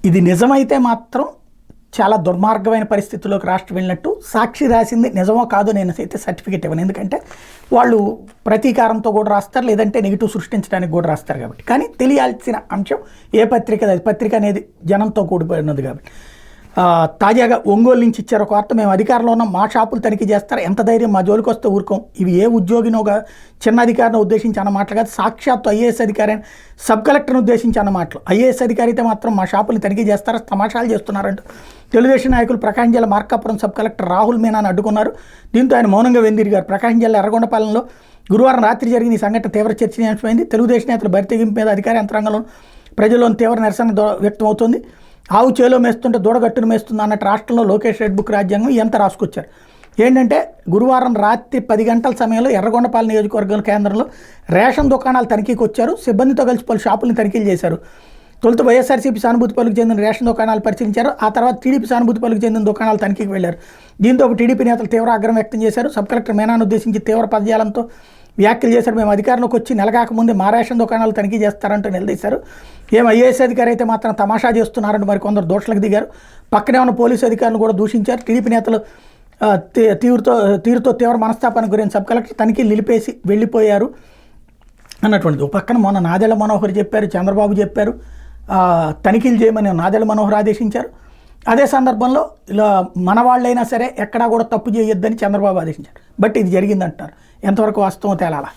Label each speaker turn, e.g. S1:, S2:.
S1: ఇది నిజమైతే మాత్రం చాలా దుర్మార్గమైన పరిస్థితుల్లోకి రాష్ట్రం వెళ్ళినట్టు. సాక్షి రాసింది నిజమో కాదో నేను అయితే సర్టిఫికేట్ ఇవ్వను, ఎందుకంటే వాళ్ళు ప్రతీకారంతో కూడా రాస్తారు, లేదంటే నెగిటివ్ సృష్టించడానికి కూడా రాస్తారు కాబట్టి. కానీ తెలియాల్సిన అంశం ఏ పత్రిక, అది పత్రిక అనేది జనంతో కూడిపోయినది కాబట్టి. తాజాగా ఒంగోలు నుంచి ఇచ్చారు ఒక వార్త, మేము అధికారంలో ఉన్నాం, మా షాపులు తనిఖీ చేస్తారు, ఎంత ధైర్యం, మా జోలికి వస్తే ఊరుకోం. ఇవి ఏ ఉద్యోగినోగా చిన్న అధికారిని ఉద్దేశించి అన్న మాటలు కాదు, సాక్షాత్తు ఐఏఎస్ అధికారి అని సబ్ కలెక్టర్ని ఉద్దేశించి అన్న మాటలు. ఐఏఎస్ అధికారి అయితే మాత్రం మా షాపులు తనిఖీ చేస్తారా, తమాషాలు చేస్తున్నారంటూ తెలుగుదేశం నాయకులు ప్రకాశం జిల్లా మార్కాపురం సబ్ కలెక్టర్ రాహుల్ మీనాని అడ్డుకున్నారు. దీంతో ఆయన మౌనంగా వెందిరిగారు. ప్రకాశం జిల్లా ఎర్రగొండపాలెంలో గురువారం రాత్రి జరిగిన ఈ సంఘటన తీవ్ర చర్చనీయాంశమైంది. తెలుగుదేశం నేతలు బరితెగింపు మీద అధికార యంత్రాంగంలో ప్రజల్లోని తీవ్ర నిరసన వ్యక్తమవుతోంది. ఆవు చేలో మేస్తుంటే దూడగట్టును మేస్తుంది అన్నట్టు రాష్ట్రంలో లోకేష్ రెడ్ బుక్ రాజ్యాంగం ఎంత రాసుకొచ్చారు. ఏంటంటే గురువారం రాత్రి 10 గంటల సమయంలో ఎర్రగొండపాలెం నియోజకవర్గం కేంద్రంలో రేషన్ దుకాణాలు తనిఖీకి వచ్చారు. సిబ్బందితో కలిసి పలు షాపులను తనిఖీలు చేశారు. తొలుత వైఎస్ఆర్సీపీ సానుభూతి పలుకు చెందిన రేషన్ దుకాణాలు పరిశీలించారు. ఆ తర్వాత టీడీపీ సానుభూతి పలుకు చెందిన దుకాణాలు తనిఖీకి వెళ్లారు. దీంతో టీడీపీ నేతలు తీవ్ర ఆగ్రహం వ్యక్తం చేశారు. సబ్ కలెక్టర్ మీనాను ఉద్దేశించి తీవ్ర పదజాలంతో వ్యాఖ్యలు చేశారు. మేము అధికారంలోకి వచ్చి నెలకాకముందే మా రేషన్ దుకాణాలు తనిఖీ చేస్తారంటూ నిలదీశారు. ఏం ఐఏఎస్ అధికారి అయితే మాత్రం తమాషా చేస్తున్నారంటూ మరి కొందరు దోషులకు దిగారు. పక్కనే ఉన్న పోలీసు అధికారులు కూడా దూషించారు. టీడీపీ నేతలు తీరుతో తీవ్ర మనస్తాపానికి గురైన సబ్ కలెక్టర్ తనిఖీలు నిలిపేసి వెళ్ళిపోయారు అన్నటువంటిది. ఒక పక్కన మొన్న నాదెళ్ల మనోహర్ చెప్పారు, చంద్రబాబు చెప్పారు, తనిఖీలు చేయమని నాదెళ్ల మనోహర్ ఆదేశించారు. అదే సందర్భంలో ఇలా మన వాళ్ళైనా సరే ఎక్కడా కూడా తప్పు చేయొద్దని చంద్రబాబు ఆదేశించారు. బట్ ఇది జరిగిందంటున్నారు. ఎంతవరకు వాస్తవం తేలాలా?